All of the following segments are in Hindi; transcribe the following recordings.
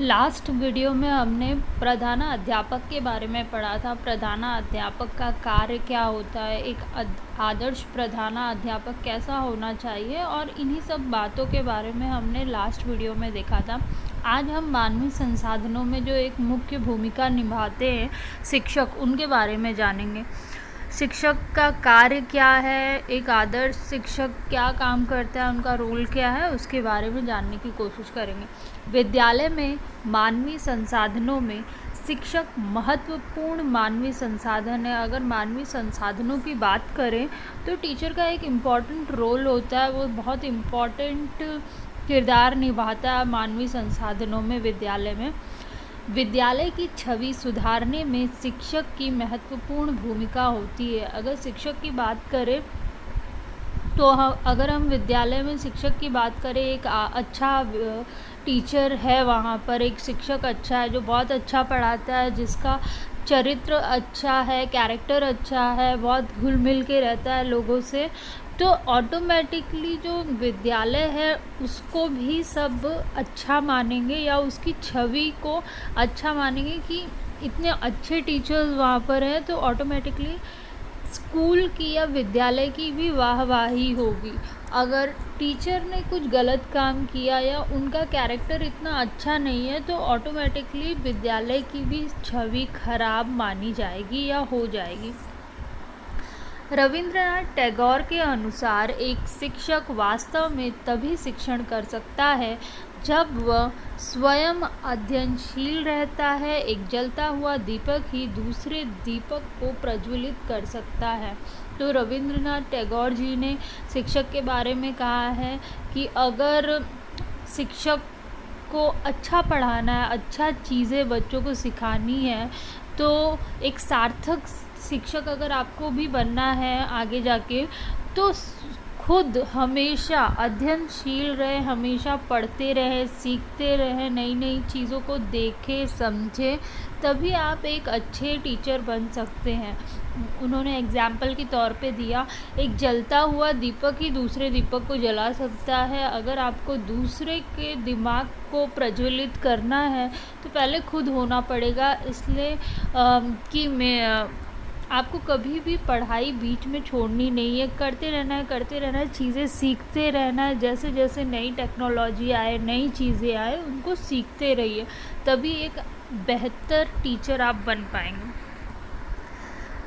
लास्ट वीडियो में हमने प्रधानाध्यापक के बारे में पढ़ा था। प्रधानाध्यापक का कार्य क्या होता है, एक आदर्श प्रधानाध्यापक कैसा होना चाहिए, और इन्हीं सब बातों के बारे में हमने लास्ट वीडियो में देखा था। आज हम मानवीय संसाधनों में जो एक मुख्य भूमिका निभाते हैं शिक्षक, उनके बारे में जानेंगे। शिक्षक का कार्य क्या है, एक आदर्श शिक्षक क्या काम करता है, उनका रोल क्या है, उसके बारे में जानने की कोशिश करेंगे। विद्यालय में मानवीय संसाधनों में शिक्षक महत्वपूर्ण मानवीय संसाधन है। अगर मानवीय संसाधनों की बात करें तो टीचर का एक इम्पॉर्टेंट रोल होता है, वो बहुत इम्पॉर्टेंट किरदार निभाता है मानवीय संसाधनों में। विद्यालय की छवि सुधारने में शिक्षक की महत्वपूर्ण भूमिका होती है। अगर शिक्षक की बात करें तो अगर हम विद्यालय में शिक्षक की बात करें, एक अच्छा टीचर है, वहाँ पर एक शिक्षक अच्छा है जो बहुत अच्छा पढ़ाता है, जिसका चरित्र अच्छा है, कैरेक्टर अच्छा है, बहुत घुल मिल के रहता है लोगों से, तो ऑटोमेटिकली जो विद्यालय है उसको भी सब अच्छा मानेंगे या उसकी छवि को अच्छा मानेंगे कि इतने अच्छे टीचर्स वहाँ पर हैं, तो ऑटोमेटिकली स्कूल की या विद्यालय की भी वाहवाही होगी। अगर टीचर ने कुछ गलत काम किया या उनका कैरेक्टर इतना अच्छा नहीं है तो ऑटोमेटिकली विद्यालय की भी छवि खराब मानी जाएगी या हो जाएगी। रविंद्रनाथ टैगोर के अनुसार एक शिक्षक वास्तव में तभी शिक्षण कर सकता है जब वह स्वयं अध्ययनशील रहता है। एक जलता हुआ दीपक ही दूसरे दीपक को प्रज्वलित कर सकता है। तो रविंद्रनाथ टैगोर जी ने शिक्षक के बारे में कहा है कि अगर शिक्षक को अच्छा पढ़ाना है, अच्छा चीज़ें बच्चों को सिखानी है, तो एक सार्थक शिक्षक अगर आपको भी बनना है आगे जाके, तो खुद हमेशा अध्ययनशील रहे, हमेशा पढ़ते रहे, सीखते रहे, नई नई चीज़ों को देखे समझे, तभी आप एक अच्छे टीचर बन सकते हैं। उन्होंने एग्जाम्पल के तौर पे दिया, एक जलता हुआ दीपक ही दूसरे दीपक को जला सकता है। अगर आपको दूसरे के दिमाग को प्रज्वलित करना है तो पहले खुद होना पड़ेगा। इसलिए कि आपको कभी भी पढ़ाई बीच में छोड़नी नहीं है, करते रहना है, चीज़ें सीखते रहना है। जैसे जैसे नई टेक्नोलॉजी आए, नई चीज़ें आए, उनको सीखते रहिए, तभी एक बेहतर टीचर आप बन पाएंगे।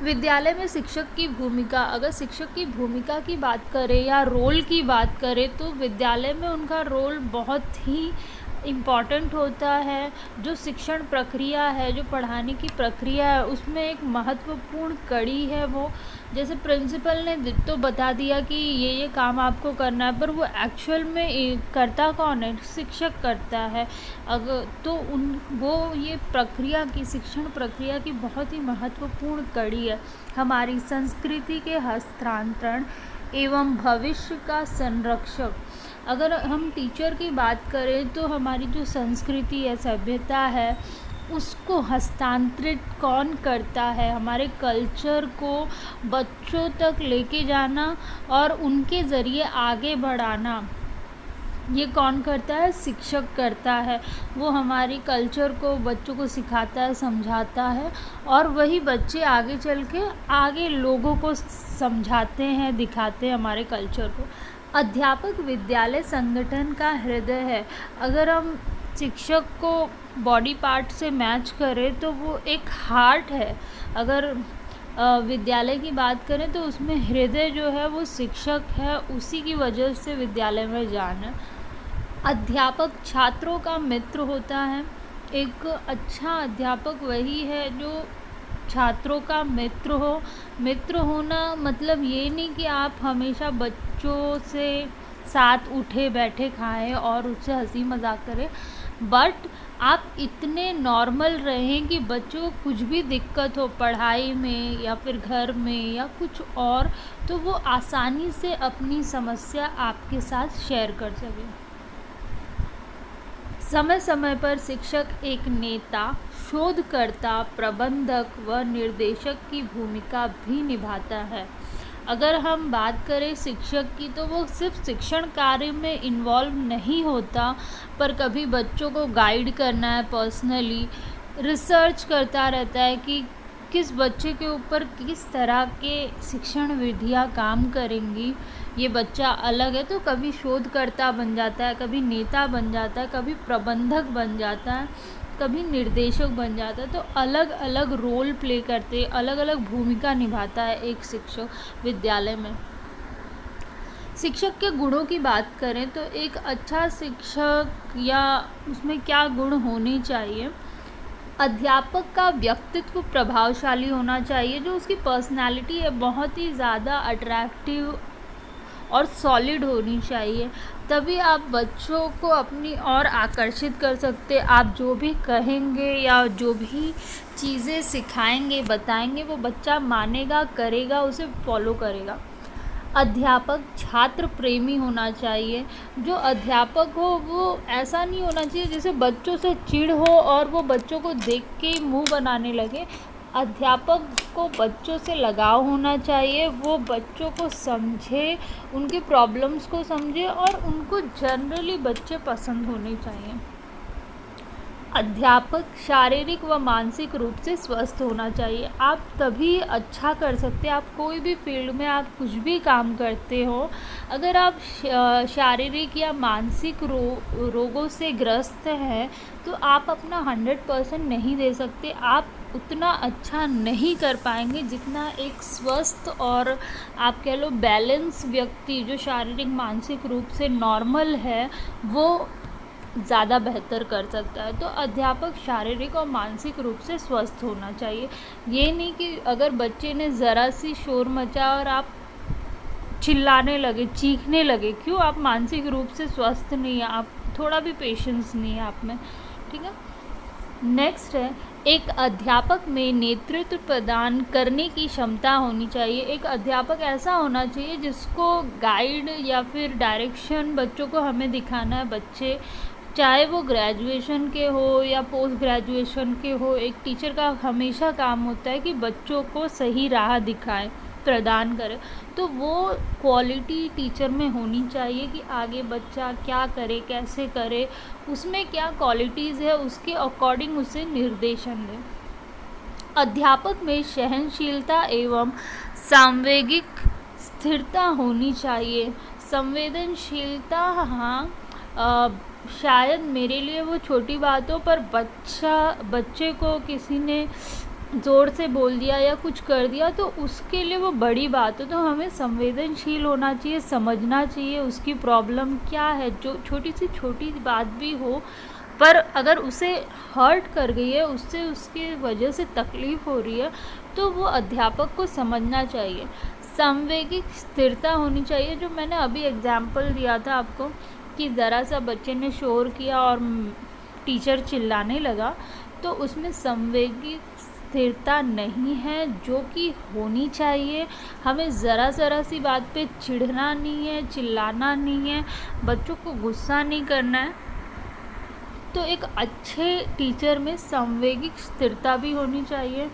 विद्यालय में शिक्षक की भूमिका, अगर शिक्षक की भूमिका की बात करें या रोल की बात करें तो विद्यालय में उनका रोल बहुत ही इम्पॉर्टेंट होता है। जो शिक्षण प्रक्रिया है, जो पढ़ाने की प्रक्रिया है, उसमें एक महत्वपूर्ण कड़ी है वो। जैसे प्रिंसिपल ने तो बता दिया कि ये काम आपको करना है, पर वो एक्चुअल में करता कौन है? शिक्षक करता है। अगर तो वो ये प्रक्रिया की, शिक्षण प्रक्रिया की बहुत ही महत्वपूर्ण कड़ी है। हमारी संस्कृति के हस्तांतरण एवं भविष्य का संरक्षक। अगर हम टीचर की बात करें तो हमारी जो संस्कृति है, सभ्यता है, उसको हस्तांतरित कौन करता है? हमारे कल्चर को बच्चों तक लेके जाना और उनके ज़रिए आगे बढ़ाना, ये कौन करता है? शिक्षक करता है। वो हमारी कल्चर को बच्चों को सिखाता है, समझाता है, और वही बच्चे आगे चल के आगे लोगों को समझाते हैं, दिखाते हैं हमारे कल्चर को। अध्यापक विद्यालय संगठन का हृदय है। अगर हम शिक्षक को बॉडी पार्ट से मैच करें तो वो एक हार्ट है। अगर विद्यालय की बात करें तो उसमें हृदय जो है वो शिक्षक है, उसी की वजह से विद्यालय में जान है। अध्यापक छात्रों का मित्र होता है। एक अच्छा अध्यापक वही है जो छात्रों का मित्र हो। मित्र होना मतलब ये नहीं कि आप हमेशा बच्चों से साथ उठे बैठे खाएं और उससे हंसी मजाक करें, बट आप इतने नॉर्मल रहें कि बच्चों को कुछ भी दिक्कत हो पढ़ाई में या फिर घर में या कुछ और, तो वो आसानी से अपनी समस्या आपके साथ शेयर कर सकें। समय समय पर शिक्षक एक नेता, शोधकर्ता, प्रबंधक व निर्देशक की भूमिका भी निभाता है। अगर हम बात करें शिक्षक की, तो वो सिर्फ शिक्षण कार्य में इन्वॉल्व नहीं होता, पर कभी बच्चों को गाइड करना है, पर्सनली रिसर्च करता रहता है कि किस बच्चे के ऊपर किस तरह के शिक्षण विधियाँ काम करेंगी। ये बच्चा अलग है तो कभी शोधकर्ता बन जाता है, कभी नेता बन जाता है, कभी प्रबंधक बन जाता है, कभी निर्देशक बन जाता है। तो अलग अलग रोल प्ले करते, अलग अलग भूमिका निभाता है एक शिक्षक विद्यालय में। शिक्षक के गुणों की बात करें तो एक अच्छा शिक्षक या उसमें क्या गुण होने चाहिए। अध्यापक का व्यक्तित्व प्रभावशाली होना चाहिए, जो उसकी पर्सनालिटी है बहुत ही ज़्यादा अट्रैक्टिव और सॉलिड होनी चाहिए। तभी आप बच्चों को अपनी ओर आकर्षित कर सकते। आप जो भी कहेंगे या जो भी चीज़ें सिखाएंगे, बताएंगे, वो बच्चा मानेगा, करेगा, उसे फॉलो करेगा। अध्यापक छात्र प्रेमी होना चाहिए। जो अध्यापक हो वो ऐसा नहीं होना चाहिए जैसे बच्चों से चिढ़ हो और वो बच्चों को देख के मुंह बनाने लगे। अध्यापक को बच्चों से लगाव होना चाहिए, वो बच्चों को समझे, उनकी प्रॉब्लम्स को समझे और उनको जनरली बच्चे पसंद होने चाहिए। अध्यापक शारीरिक व मानसिक रूप से स्वस्थ होना चाहिए। आप तभी अच्छा कर सकते हैं, आप कोई भी फील्ड में आप कुछ भी काम करते हो, अगर आप शारीरिक या मानसिक रोगों से ग्रस्त हैं तो आप अपना 100% नहीं दे सकते। आप उतना अच्छा नहीं कर पाएंगे जितना एक स्वस्थ और आप कह लो बैलेंस व्यक्ति जो शारीरिक मानसिक रूप से नॉर्मल है वो ज़्यादा बेहतर कर सकता है। तो अध्यापक शारीरिक और मानसिक रूप से स्वस्थ होना चाहिए। ये नहीं कि अगर बच्चे ने ज़रा सी शोर मचा और आप चिल्लाने लगे, चीखने लगे, क्यों? आप मानसिक रूप से स्वस्थ नहीं है, आप थोड़ा भी पेशेंस नहीं है आप में, ठीक है। नेक्स्ट है, एक अध्यापक में नेतृत्व प्रदान करने की क्षमता होनी चाहिए। एक अध्यापक ऐसा होना चाहिए जिसको गाइड या फिर डायरेक्शन बच्चों को हमें दिखाना है। बच्चे चाहे वो ग्रेजुएशन के हो या पोस्ट ग्रेजुएशन के हो, एक टीचर का हमेशा काम होता है कि बच्चों को सही राह दिखाए, प्रदान करे। तो वो क्वालिटी टीचर में होनी चाहिए कि आगे बच्चा क्या करे, कैसे करे, उसमें क्या क्वालिटीज़ है, उसके अकॉर्डिंग उसे निर्देशन दे। अध्यापक में सहनशीलता एवं सांवेगिक स्थिरता होनी चाहिए। संवेदनशीलता, हाँ, शायद मेरे लिए वो छोटी बात हो, पर बच्चे को किसी ने ज़ोर से बोल दिया या कुछ कर दिया तो उसके लिए वो बड़ी बात है। तो हमें संवेदनशील होना चाहिए, समझना चाहिए उसकी प्रॉब्लम क्या है। जो छोटी सी छोटी बात भी हो, पर अगर उसे हर्ट कर गई है, उससे उसकी वजह से तकलीफ़ हो रही है, तो वो अध्यापक को समझना चाहिए। सांवेगिक स्थिरता होनी चाहिए, जो मैंने अभी एग्जाम्पल दिया था आपको कि ज़रा सा बच्चे ने शोर किया और टीचर चिल्लाने लगा, तो उसमें संवेगिक स्थिरता नहीं है जो कि होनी चाहिए। हमें ज़रा सी बात पे चिढ़ना नहीं है, चिल्लाना नहीं है, बच्चों को गुस्सा नहीं करना है। तो एक अच्छे टीचर में संवेगिक स्थिरता भी होनी चाहिए।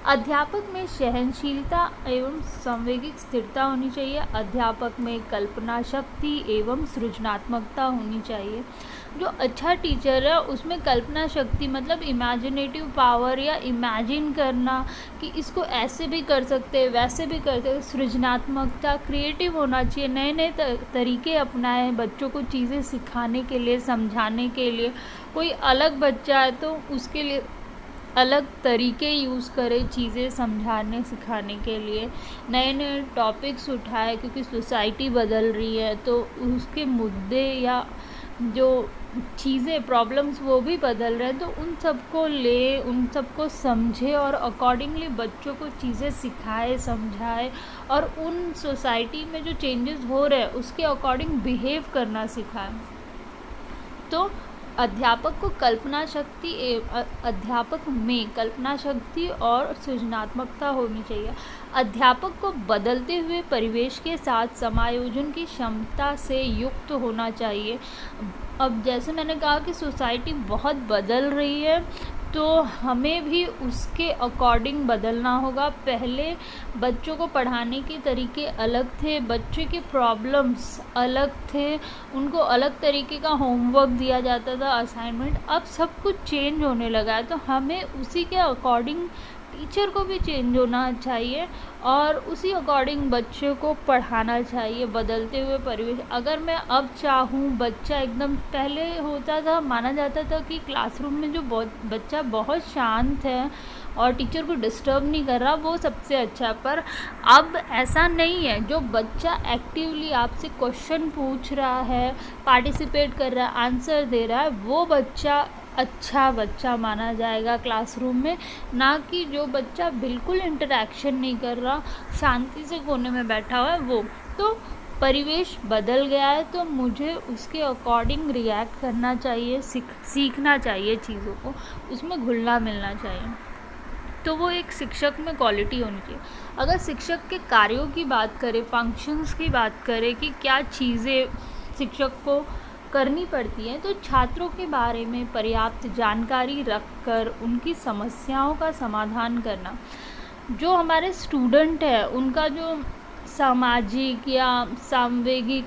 अध्यापक में सहनशीलता एवं संवेगिक स्थिरता होनी चाहिए। अध्यापक में कल्पना शक्ति एवं सृजनात्मकता होनी चाहिए। जो अच्छा टीचर है उसमें कल्पना शक्ति मतलब इमेजिनेटिव पावर या इमेजिन करना कि इसको ऐसे भी कर सकते हैं, वैसे भी कर सकते हैं। सृजनात्मकता, क्रिएटिव होना चाहिए, नए नए तरीके अपनाएं बच्चों को चीज़ें सिखाने के लिए, समझाने के लिए। कोई अलग बच्चा है तो उसके लिए अलग तरीके यूज़ करें चीज़ें समझाने सिखाने के लिए। नए नए टॉपिक्स उठाए क्योंकि सोसाइटी बदल रही है, तो उसके मुद्दे या जो चीज़ें, प्रॉब्लम्स वो भी बदल रहे हैं, तो उन सबको ले, उन सबको समझे और अकॉर्डिंगली बच्चों को चीज़ें सिखाए, समझाए और उन सोसाइटी में जो चेंजेस हो रहे हैं उसके अकॉर्डिंग बिहेव करना सिखाए। तो अध्यापक में कल्पना शक्ति और सृजनात्मकता होनी चाहिए। अध्यापक को बदलते हुए परिवेश के साथ समायोजन की क्षमता से युक्त होना चाहिए। अब जैसे मैंने कहा कि सोसाइटी बहुत बदल रही है, तो हमें भी उसके अकॉर्डिंग बदलना होगा। पहले बच्चों को पढ़ाने के तरीके अलग थे, बच्चे के प्रॉब्लम्स अलग थे, उनको अलग तरीके का होमवर्क दिया जाता था, असाइनमेंट। अब सब कुछ चेंज होने लगा है, तो हमें उसी के अकॉर्डिंग टीचर को भी चेंज होना चाहिए और उसी अकॉर्डिंग बच्चे को पढ़ाना चाहिए बदलते हुए परिवेश। अगर मैं अब चाहूँ, बच्चा एकदम, पहले होता था, माना जाता था कि क्लासरूम में जो बच्चा बहुत शांत है और टीचर को डिस्टर्ब नहीं कर रहा, वो सबसे अच्छा है। पर अब ऐसा नहीं है। जो बच्चा एक्टिवली आपसे क्वेश्चन पूछ रहा है, पार्टिसिपेट कर रहा है, आंसर दे रहा है, वो बच्चा अच्छा बच्चा माना जाएगा क्लासरूम में, ना कि जो बच्चा बिल्कुल इंटरेक्शन नहीं कर रहा, शांति से कोने में बैठा हुआ है वो। तो परिवेश बदल गया है, तो मुझे उसके अकॉर्डिंग रिएक्ट करना चाहिए, सीखना चाहिए चीज़ों को, उसमें घुलना मिलना चाहिए। तो वो एक शिक्षक में क्वालिटी होनी चाहिए। अगर शिक्षक के कार्यों की बात करें, फंक्शंस की बात करें कि क्या चीज़ें शिक्षक को करनी पड़ती हैं, तो छात्रों के बारे में पर्याप्त जानकारी रखकर उनकी समस्याओं का समाधान करना। जो हमारे स्टूडेंट हैं उनका जो सामाजिक या सांवेगिक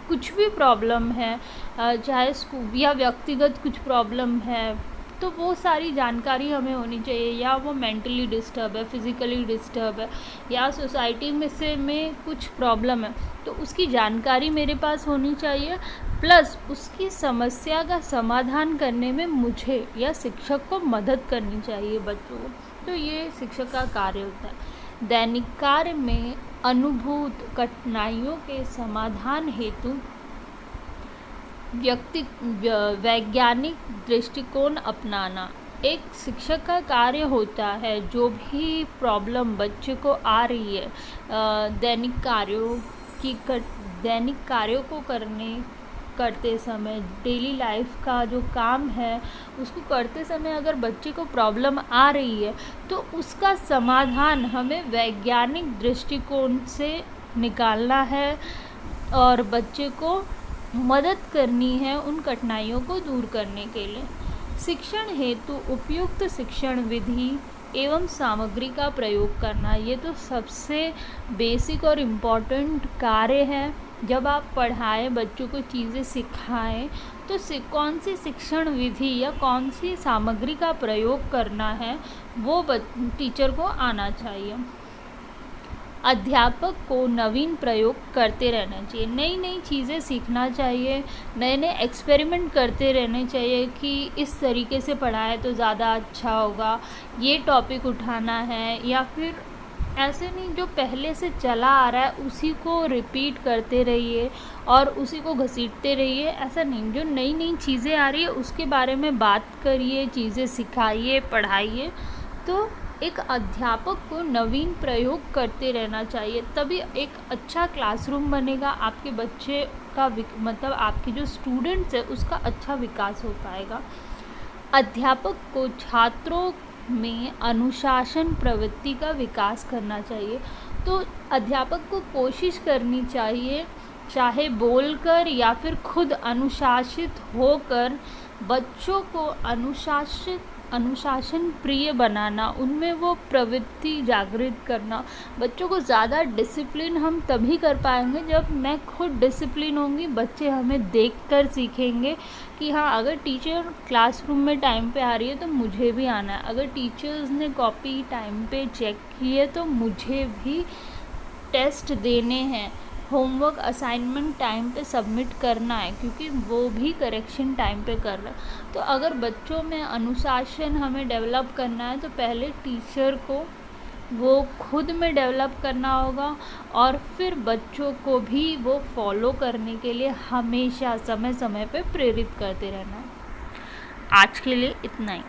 कुछ भी प्रॉब्लम है, चाहे स्कूल या व्यक्तिगत कुछ प्रॉब्लम है, तो वो सारी जानकारी हमें होनी चाहिए। या वो मेंटली डिस्टर्ब है, फिज़िकली डिस्टर्ब है, या सोसाइटी में कुछ प्रॉब्लम है, तो उसकी जानकारी मेरे पास होनी चाहिए। प्लस उसकी समस्या का समाधान करने में मुझे या शिक्षक को मदद करनी चाहिए बच्चों को। तो ये शिक्षक का कार्य होता है। दैनिक कार्य में अनुभूत कठिनाइयों के समाधान हेतु वैज्ञानिक दृष्टिकोण अपनाना एक शिक्षक का कार्य होता है। जो भी प्रॉब्लम बच्चे को आ रही है, दैनिक कार्यों को करते समय, डेली लाइफ का जो काम है उसको करते समय अगर बच्चे को प्रॉब्लम आ रही है, तो उसका समाधान हमें वैज्ञानिक दृष्टिकोण से निकालना है और बच्चे को मदद करनी है उन कठिनाइयों को दूर करने के लिए। शिक्षण हेतु उपयुक्त शिक्षण विधि एवं सामग्री का प्रयोग करना, ये तो सबसे बेसिक और इम्पॉर्टेंट कार्य है। जब आप पढ़ाएं, बच्चों को चीज़ें सिखाएं, तो कौन सी शिक्षण विधि या कौन सी सामग्री का प्रयोग करना है वो टीचर को आना चाहिए। अध्यापक को नवीन प्रयोग करते रहना चाहिए, नई नई चीज़ें सीखना चाहिए, नए नए एक्सपेरिमेंट करते रहने चाहिए कि इस तरीके से पढ़ाए तो ज़्यादा अच्छा होगा, ये टॉपिक उठाना है, या फिर ऐसे नहीं जो पहले से चला आ रहा है उसी को रिपीट करते रहिए और उसी को घसीटते रहिए। ऐसा नहीं, जो नई नई चीज़ें आ रही है उसके बारे में बात करिए, चीज़ें सिखाइए, पढ़ाइए। तो एक अध्यापक को नवीन प्रयोग करते रहना चाहिए, तभी एक अच्छा क्लासरूम बनेगा, आपके बच्चे का मतलब आपके जो स्टूडेंट्स है उसका अच्छा विकास हो पाएगा। अध्यापक को छात्रों में अनुशासन प्रवृत्ति का विकास करना चाहिए। तो अध्यापक को कोशिश करनी चाहिए, चाहे बोलकर या फिर खुद अनुशासित होकर, बच्चों को अनुशासन प्रिय बनाना, उनमें वो प्रवृत्ति जागृत करना। बच्चों को ज़्यादा डिसिप्लिन हम तभी कर पाएंगे जब मैं खुद डिसिप्लिन होंगी, बच्चे हमें देखकर सीखेंगे कि हाँ, अगर टीचर क्लासरूम में टाइम पे आ रही है तो मुझे भी आना है, अगर टीचर्स ने कॉपी टाइम पे चेक की है तो मुझे भी टेस्ट देने हैं, होमवर्क असाइनमेंट टाइम पे सबमिट करना है, क्योंकि वो भी करेक्शन टाइम पे कर रहा है। तो अगर बच्चों में अनुशासन हमें डेवलप करना है तो पहले टीचर को वो खुद में डेवलप करना होगा और फिर बच्चों को भी वो फॉलो करने के लिए हमेशा समय समय पे प्रेरित करते रहना है। आज के लिए इतना ही।